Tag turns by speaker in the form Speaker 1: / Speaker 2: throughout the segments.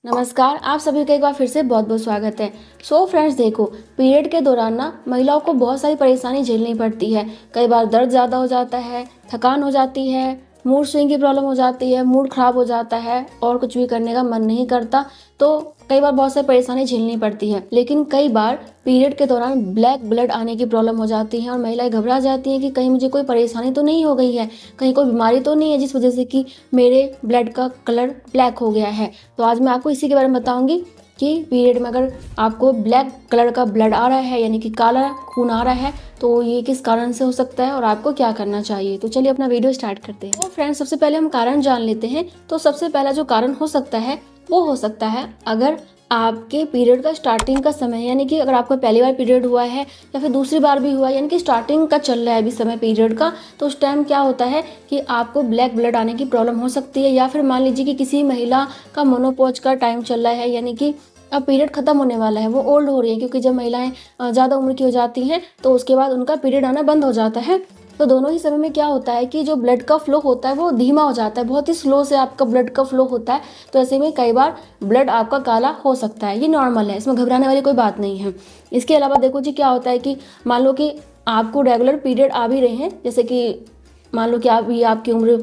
Speaker 1: नमस्कार, आप सभी का एक बार फिर से बहुत बहुत स्वागत है। फ्रेंड्स, देखो, पीरियड के दौरान ना महिलाओं को बहुत सारी परेशानी झेलनी पड़ती है। कई बार दर्द ज़्यादा हो जाता है, थकान हो जाती है, मूड स्विंग की प्रॉब्लम हो जाती है, मूड ख़राब हो जाता है और कुछ भी करने का मन नहीं करता। तो कई बार बहुत सारी परेशानी झेलनी पड़ती है। लेकिन कई बार पीरियड के दौरान ब्लैक ब्लड आने की प्रॉब्लम हो जाती है और महिलाएं घबरा जाती हैं कि कहीं मुझे कोई परेशानी तो नहीं हो गई है, कहीं कोई बीमारी तो नहीं है जिस वजह से कि मेरे ब्लड का कलर ब्लैक हो गया है। तो आज मैं आपको इसी के बारे में बताऊंगी कि पीरियड में अगर आपको ब्लैक कलर का ब्लड आ रहा है, यानी कि काला खून आ रहा है, तो ये किस कारण से हो सकता है और आपको क्या करना चाहिए। तो चलिए अपना वीडियो स्टार्ट करते हैं। तो फ्रेंड्स, सबसे पहले हम कारण जान लेते हैं। तो सबसे पहला जो कारण हो सकता है वो हो सकता है अगर आपके पीरियड का स्टार्टिंग का समय, यानी कि अगर आपका पहली बार पीरियड हुआ है या फिर दूसरी बार भी हुआ है, यानी कि स्टार्टिंग का चल रहा है अभी समय पीरियड का, तो उस टाइम क्या होता है कि आपको ब्लैक ब्लड आने की प्रॉब्लम हो सकती है। या फिर मान लीजिए कि किसी महिला का मेनोपॉज का टाइम चल रहा है, यानी कि अब पीरियड खत्म होने वाला है, वो ओल्ड हो रही है, क्योंकि जब महिलाएं ज़्यादा उम्र की हो जाती हैं तो उसके बाद उनका पीरियड आना बंद हो जाता है। तो दोनों ही समय में क्या होता है कि जो ब्लड का फ्लो होता है वो धीमा हो जाता है, बहुत ही स्लो से आपका ब्लड का फ्लो होता है। तो ऐसे में कई बार ब्लड आपका काला हो सकता है, ये नॉर्मल है, इसमें घबराने वाली कोई बात नहीं है। इसके अलावा देखो जी, क्या होता है कि मान लो कि आपको रेगुलर पीरियड आ भी रहे हैं, जैसे कि मान लो कि आपकी उम्र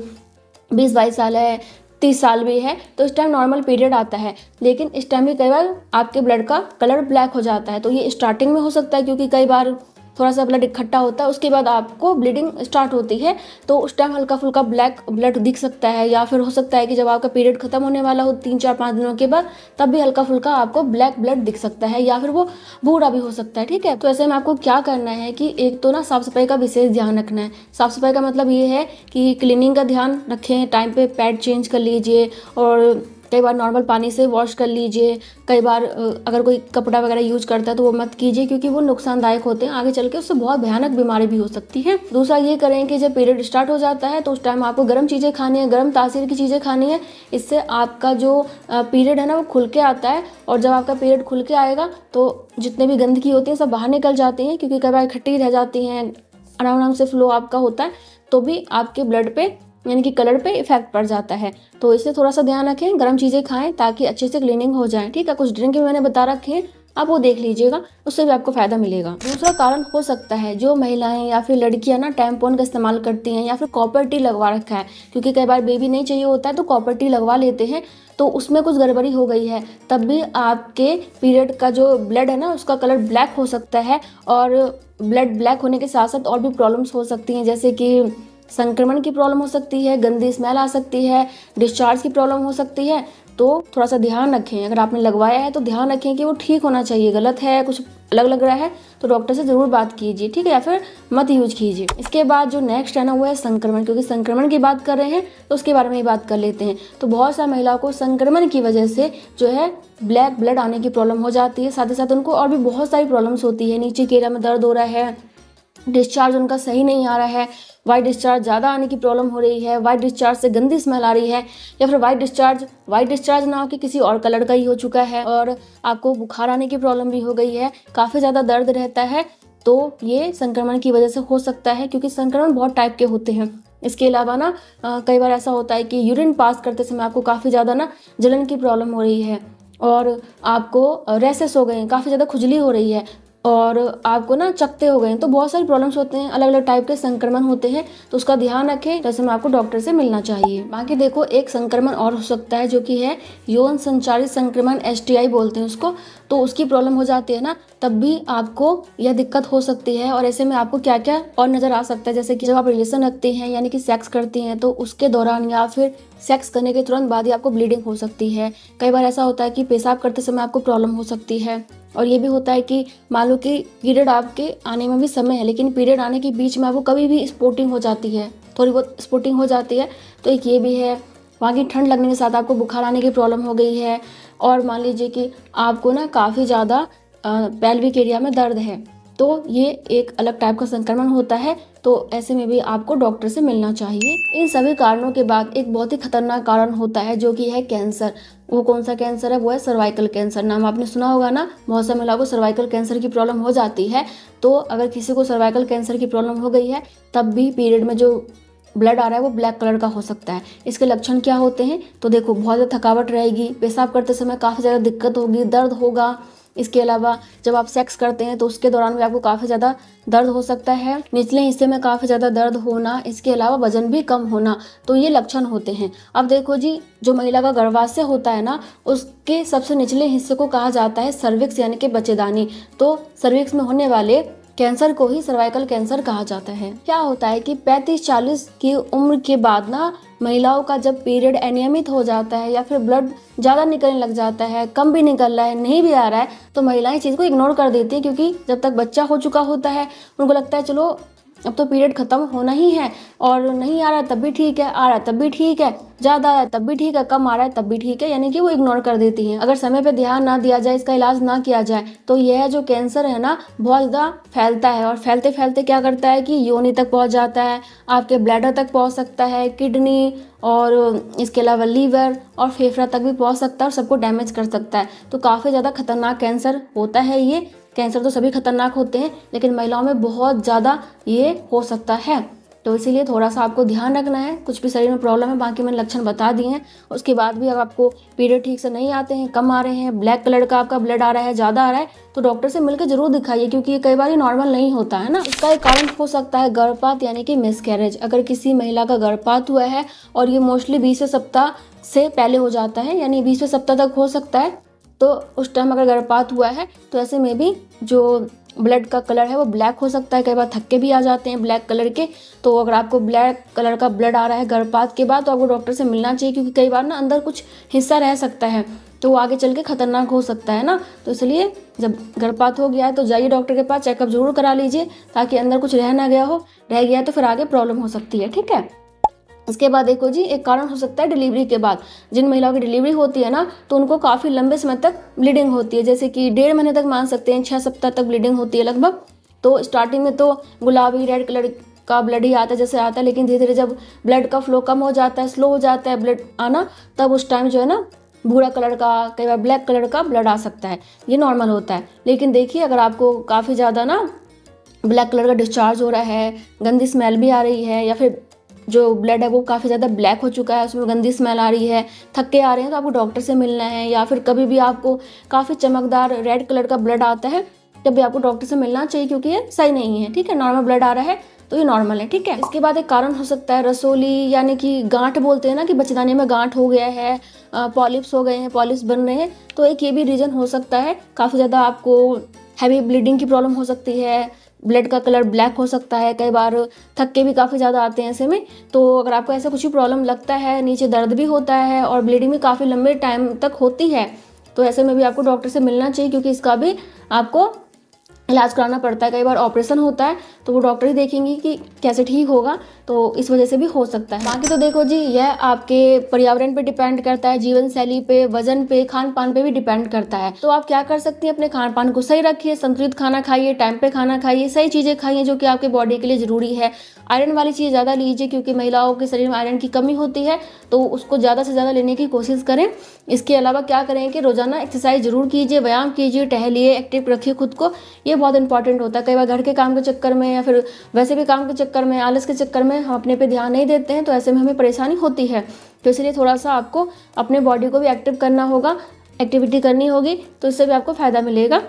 Speaker 1: 20-22 साल है, 30 साल भी है, तो इस टाइम नॉर्मल पीरियड आता है। लेकिन इस टाइम भी कई बार आपके ब्लड का कलर ब्लैक हो जाता है। तो ये स्टार्टिंग में हो सकता है, क्योंकि कई बार थोड़ा सा ब्लड इकट्ठा होता है, उसके बाद आपको ब्लीडिंग स्टार्ट होती है, तो उस टाइम हल्का फुल्का ब्लैक ब्लड दिख सकता है। या फिर हो सकता है कि जब आपका पीरियड खत्म होने वाला हो 3-4-5 दिनों के बाद, तब भी हल्का फुल्का आपको ब्लैक ब्लड दिख सकता है, या फिर वो बूढ़ा भी हो सकता है। ठीक है, तो ऐसे में आपको क्या करना है कि एक तो ना साफ सफाई का विशेष ध्यान रखना है। साफ सफाई का मतलब ये है कि क्लीनिंग का ध्यान रखें, टाइम पे पैड चेंज कर लीजिए और कई बार नॉर्मल पानी से वॉश कर लीजिए। कई बार अगर कोई कपड़ा वगैरह यूज करता है तो वो मत कीजिए, क्योंकि वो नुकसानदायक होते हैं, आगे चल के उससे बहुत भयानक बीमारी भी हो सकती है। दूसरा ये करें कि जब पीरियड स्टार्ट हो जाता है तो उस टाइम आपको गर्म चीज़ें खानी है, गर्म तासीर की चीज़ें खानी है। इससे आपका जो पीरियड है ना वो खुल के आता है, और जब आपका पीरियड खुल के आएगा तो जितने भी गंदगी होती है सब बाहर निकल जाती हैं, क्योंकि कई बार इकट्ठी रह जाती हैं, आराम से फ्लो आपका होता है, तो भी आपके ब्लड पे यानी कि कलर पे इफेक्ट पड़ जाता है। तो इससे थोड़ा सा ध्यान रखें, गर्म चीज़ें खाएं ताकि अच्छे से क्लीनिंग हो जाए। ठीक है, कुछ ड्रिंक भी मैंने बता रखे हैं, आप वो देख लीजिएगा, उससे भी आपको फ़ायदा मिलेगा। दूसरा कारण हो सकता है जो महिलाएं या फिर लड़कियां ना टैम्पॉन का इस्तेमाल करती हैं या फिर कॉपर टी लगवा रखा है, क्योंकि कई बार बेबी नहीं चाहिए होता है तो कॉपर टी लगवा लेते हैं, तो उसमें कुछ गड़बड़ी हो गई है, तब भी आपके पीरियड का जो ब्लड है ना उसका कलर ब्लैक हो सकता है। और ब्लड ब्लैक होने के साथ साथ और भी प्रॉब्लम्स हो सकती हैं, जैसे कि संक्रमण की प्रॉब्लम हो सकती है, गंदी स्मेल आ सकती है, डिस्चार्ज की प्रॉब्लम हो सकती है। तो थोड़ा सा ध्यान रखें, अगर आपने लगवाया है तो ध्यान रखें कि वो ठीक होना चाहिए। गलत है, कुछ अलग लग रहा है तो डॉक्टर से ज़रूर बात कीजिए, ठीक है, या फिर मत यूज कीजिए। इसके बाद जो नेक्स्ट है ना वो है संक्रमण, क्योंकि संक्रमण की बात कर रहे हैं तो उसके बारे में ही बात कर लेते हैं। तो बहुत सारी महिलाओं को संक्रमण की वजह से जो है ब्लैक ब्लड आने की प्रॉब्लम हो जाती है, साथ ही साथ उनको और भी बहुत सारी प्रॉब्लम्स होती है। नीचे केरा में दर्द हो रहा है, डिस्चार्ज उनका सही नहीं आ रहा है, वाइट डिस्चार्ज ज़्यादा आने की प्रॉब्लम हो रही है, वाइट डिस्चार्ज से गंदी स्मेल आ रही है, या फिर वाइट डिस्चार्ज ना हो कि किसी और कलर का ही हो चुका है, और आपको बुखार आने की प्रॉब्लम भी हो गई है, काफ़ी ज़्यादा दर्द रहता है, तो ये संक्रमण की वजह से हो सकता है, क्योंकि संक्रमण बहुत टाइप के होते हैं। इसके अलावा ना कई बार ऐसा होता है कि यूरिन पास करते समय आपको काफ़ी ज़्यादा ना जलन की प्रॉब्लम हो रही है, और आपको रैसेस हो गए हैं, काफ़ी ज़्यादा खुजली हो रही है, और आपको ना चकते हो गए हैं। तो बहुत सारे प्रॉब्लम्स होते हैं, अलग अलग टाइप के संक्रमण होते हैं, तो उसका ध्यान रखें। जैसे में आपको डॉक्टर से मिलना चाहिए। बाकी देखो, एक संक्रमण और हो सकता है जो कि है यौन संचारित संक्रमण, STI बोलते हैं उसको। तो उसकी प्रॉब्लम हो जाती है ना, तब भी आपको यह दिक्कत हो सकती है। और ऐसे में आपको क्या क्या और नज़र आ सकता है, जैसे कि जब आप रिलेशन रखते हैं यानी कि सेक्स करती हैं, तो उसके दौरान या फिर सेक्स करने के तुरंत बाद ही आपको ब्लीडिंग हो सकती है। कई बार ऐसा होता है कि पेशाब करते समय आपको प्रॉब्लम हो सकती है। और ये भी होता है कि मान लो कि पीरियड आपके आने में भी समय है, लेकिन पीरियड आने के बीच में आपको कभी भी स्पॉटिंग हो जाती है, थोड़ी बहुत स्पॉटिंग हो जाती है, तो एक ये भी है। वहाँ की ठंड लगने के साथ आपको बुखार आने की प्रॉब्लम हो गई है, और मान लीजिए कि आपको ना काफ़ी ज़्यादा पेल्विक एरिया में दर्द है, तो ये एक अलग टाइप का संक्रमण होता है। तो ऐसे में भी आपको डॉक्टर से मिलना चाहिए। इन सभी कारणों के बाद एक बहुत ही खतरनाक कारण होता है जो कि है कैंसर। वो कौन सा कैंसर है? वो है सर्वाइकल कैंसर। नाम आपने सुना होगा ना, बहुत सारी महिलाओं को सर्वाइकल कैंसर की प्रॉब्लम हो जाती है। तो अगर किसी को सर्वाइकल कैंसर की प्रॉब्लम हो गई है, तब भी पीरियड में जो ब्लड आ रहा है वो ब्लैक कलर का हो सकता है। इसके लक्षण क्या होते हैं तो देखो, बहुत ज़्यादा थकावट रहेगी, पेशाब करते समय काफ़ी ज़्यादा दिक्कत होगी, दर्द होगा। इसके अलावा जब आप सेक्स करते हैं तो उसके दौरान भी आपको काफ़ी ज़्यादा दर्द हो सकता है, निचले हिस्से में काफ़ी ज़्यादा दर्द होना, इसके अलावा वजन भी कम होना, तो ये लक्षण होते हैं। अब देखो जी, जो महिला का गर्भाशय होता है ना, उसके सबसे निचले हिस्से को कहा जाता है सर्विक्स यानी कि बच्चेदानी। तो सर्विक्स में होने वाले कैंसर को ही सर्वाइकल कैंसर कहा जाता है। क्या होता है कि 35-40 की उम्र के बाद ना महिलाओं का जब पीरियड अनियमित हो जाता है या फिर ब्लड ज़्यादा निकलने लग जाता है, कम भी निकल रहा है, नहीं भी आ रहा है, तो महिलाएं इस चीज़ को इग्नोर कर देती हैं, क्योंकि जब तक बच्चा हो चुका होता है उनको लगता है चलो अब तो पीरियड खत्म होना ही है, और नहीं आ रहा है तब भी ठीक है, आ रहा है तब भी ठीक है, ज़्यादा आ रहा है तब भी ठीक है, कम आ रहा है तब भी ठीक है, यानी कि वो इग्नोर कर देती हैं। अगर समय पे ध्यान ना दिया जाए, इसका इलाज ना किया जाए, तो यह जो कैंसर है ना बहुत ज़्यादा फैलता है, और फैलते फैलते क्या करता है कि योनि तक पहुंच जाता है, आपके ब्लैडर तक पहुंच सकता है, किडनी और इसके अलावा लीवर और फेफड़ा तक भी पहुंच सकता है और सबको डैमेज कर सकता है। तो काफ़ी ज़्यादा खतरनाक कैंसर होता है ये। कैंसर तो सभी खतरनाक होते हैं, लेकिन महिलाओं में बहुत ज़्यादा ये हो सकता है, तो इसीलिए थोड़ा सा आपको ध्यान रखना है। कुछ भी शरीर में प्रॉब्लम है, बाकी मैंने लक्षण बता दिए हैं। उसके बाद भी अगर आपको पीरियड ठीक से नहीं आते हैं, कम आ रहे हैं, ब्लैक कलर का आपका ब्लड आ रहा है, ज़्यादा आ रहा है, तो डॉक्टर से मिलकर जरूर दिखाइए, क्योंकि ये कई बार नॉर्मल नहीं होता है ना। इसका एक कारण हो सकता है गर्भपात यानी कि मिसकैरेज। अगर किसी महिला का गर्भपात हुआ है और ये मोस्टली 20वें सप्ताह से पहले हो जाता है, यानी 20वें सप्ताह तक हो सकता है, तो उस टाइम अगर गर्भपात हुआ है तो ऐसे में भी जो ब्लड का कलर है वो ब्लैक हो सकता है। कई बार थक्के भी आ जाते हैं ब्लैक कलर के। तो अगर आपको ब्लैक कलर का ब्लड आ रहा है गर्भपात के बाद, तो आपको डॉक्टर से मिलना चाहिए, क्योंकि कई बार ना अंदर कुछ हिस्सा रह सकता है, तो वो आगे चल के खतरनाक हो सकता है ना। तो इसलिए जब गर्भपात हो गया है तो जाइए डॉक्टर के पास, चेकअप जरूर करा लीजिए, ताकि अंदर कुछ रह ना गया हो, रह गया तो फिर आगे प्रॉब्लम हो सकती है, ठीक है। इसके बाद देखो जी, एक कारण हो सकता है डिलीवरी के बाद। जिन महिलाओं की डिलीवरी होती है ना, तो उनको काफ़ी लंबे समय तक ब्लीडिंग होती है, जैसे कि 1.5 महीने तक मान सकते हैं, 6 सप्ताह तक ब्लीडिंग होती है लगभग। तो स्टार्टिंग में तो गुलाबी रेड कलर का ब्लड ही आता है जैसे आता है, लेकिन धीरे धीरे जब ब्लड का फ्लो कम हो जाता है, स्लो हो जाता है ब्लड आना, तब उस टाइम जो है ना भूरा कलर का, कई बार ब्लैक कलर का ब्लड आ सकता है। ये नॉर्मल होता है। लेकिन देखिए, अगर आपको काफ़ी ज़्यादा ना ब्लैक कलर का डिस्चार्ज हो रहा है, गंदी स्मेल भी आ रही है, या फिर जो ब्लड है वो काफ़ी ज़्यादा ब्लैक हो चुका है, उसमें गंदी स्मेल आ रही है, थक्के आ रहे हैं, तो आपको डॉक्टर से मिलना है। या फिर कभी भी आपको काफ़ी चमकदार रेड कलर का ब्लड आता है, तब भी आपको डॉक्टर से मिलना चाहिए, क्योंकि ये सही नहीं है, ठीक है। नॉर्मल ब्लड आ रहा है तो ये नॉर्मल है, ठीक है। इसके बाद एक कारण हो सकता है रसोली, यानी कि गांठ बोलते हैं ना, कि बच्चेदानी में गांठ हो गया है, पॉलिप्स हो गए हैं, पॉलिप्स बन रहे हैं, तो एक ये भी रीज़न हो सकता है। काफ़ी ज़्यादा आपको हैवी ब्लीडिंग की प्रॉब्लम हो सकती है, ब्लड का कलर ब्लैक हो सकता है, कई बार थक्के भी काफ़ी ज़्यादा आते हैं ऐसे में। तो अगर आपको ऐसा कुछ भी प्रॉब्लम लगता है, नीचे दर्द भी होता है और ब्लीडिंग भी काफ़ी लंबे टाइम तक होती है, तो ऐसे में भी आपको डॉक्टर से मिलना चाहिए, क्योंकि इसका भी आपको इलाज कराना पड़ता है। कई बार ऑपरेशन होता है, तो वो डॉक्टर ही देखेंगे कि कैसे ठीक होगा, तो इस वजह से भी हो सकता है। बाकी तो देखो जी, यह आपके पर्यावरण पे डिपेंड करता है, जीवन शैली पे, वजन पे, खान पान पे भी डिपेंड करता है। तो आप क्या कर सकती हैं, अपने खान पान को सही रखिए, संतुलित खाना खाइए, टाइम पे खाना खाइए, सही चीज़ें खाइए जो कि आपके बॉडी के लिए ज़रूरी है। आयरन वाली चीज़ ज़्यादा लीजिए, क्योंकि महिलाओं के शरीर में आयरन की कमी होती है, तो उसको ज़्यादा से ज़्यादा लेने की कोशिश करें। इसके अलावा क्या करें कि रोज़ाना एक्सरसाइज जरूर कीजिए, व्यायाम कीजिए, टहलिए, एक्टिव रखिए खुद को, ये बहुत इंपॉर्टेंट होता है। कई बार घर के काम के चक्कर में या फिर वैसे भी काम के चक्कर में, आलस के चक्कर में हम अपने पे ध्यान नहीं देते हैं, तो ऐसे में हमें परेशानी होती है। तो इसलिए थोड़ा सा आपको अपने बॉडी को भी एक्टिव करना होगा, एक्टिविटी करनी होगी, तो इससे भी आपको फ़ायदा मिलेगा।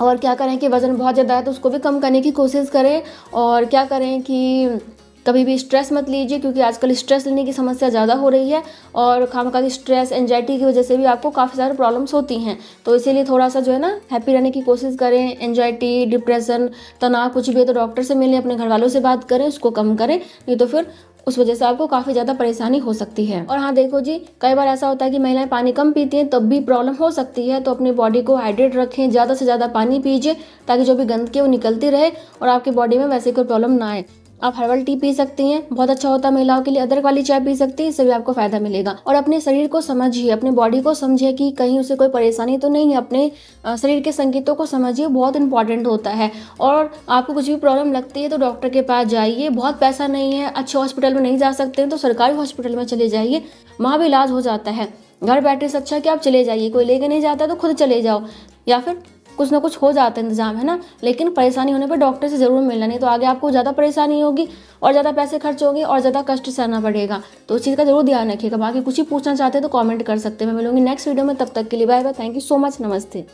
Speaker 1: और क्या करें कि वज़न बहुत ज़्यादा है तो उसको भी कम करने की कोशिश करें। और क्या करें कि कभी भी स्ट्रेस मत लीजिए, क्योंकि आजकल स्ट्रेस लेने की समस्या ज़्यादा हो रही है, और खामखा की स्ट्रेस, एंजाइटी की वजह से भी आपको काफ़ी सारी प्रॉब्लम्स होती हैं। तो इसीलिए थोड़ा सा जो है ना हैप्पी रहने की कोशिश करें। एंजाइटी, डिप्रेशन, तनाव कुछ भी है तो डॉक्टर से मिलें, अपने घर वालों से बात करें, उसको कम करें, नहीं तो फिर उस वजह से आपको काफ़ी ज़्यादा परेशानी हो सकती है। और हाँ देखो जी, कई बार ऐसा होता है कि महिलाएं पानी कम पीती हैं, तब भी प्रॉब्लम हो सकती है। तो अपनी बॉडी को हाइड्रेट रखें, ज़्यादा से ज़्यादा पानी पीजिए, ताकि जो भी गंदगी है वो निकलती रहे और आपकी बॉडी में वैसे कोई प्रॉब्लम ना आए। आप हर्बल टी पी सकती हैं, बहुत अच्छा होता है महिलाओं के लिए। अदरक वाली चाय पी सकती हैं, इससे भी आपको फायदा मिलेगा। और अपने शरीर को समझिए, अपने बॉडी को समझिए कि कहीं उसे कोई परेशानी तो नहीं है। अपने शरीर के संकेतों को समझिए, बहुत इंपॉर्टेंट होता है। और आपको कुछ भी प्रॉब्लम लगती है तो डॉक्टर के पास जाइए। बहुत पैसा नहीं है, अच्छे हॉस्पिटल में नहीं जा सकते हैं तो सरकारी हॉस्पिटल में चले जाइए, वहाँ भी इलाज हो जाता है। घर बैठे से अच्छा कि आप चले जाइए, कोई लेके नहीं जाता तो खुद चले जाओ, या फिर कुछ ना कुछ हो जाता है इंतजाम, है ना। लेकिन परेशानी होने पर डॉक्टर से ज़रूर मिलना, नहीं तो आगे आपको ज़्यादा परेशानी होगी और ज़्यादा पैसे खर्च होंगे और ज़्यादा कष्ट सहना पड़ेगा। तो उस चीज़ का ज़रूर ध्यान रखिएगा। बाकी कुछ ही पूछना चाहते हैं तो कमेंट कर सकते हैं। मैं मिलूंगी नेक्स्ट वीडियो में, तब तक के लिए bye bye. Thank you so much. नमस्ते।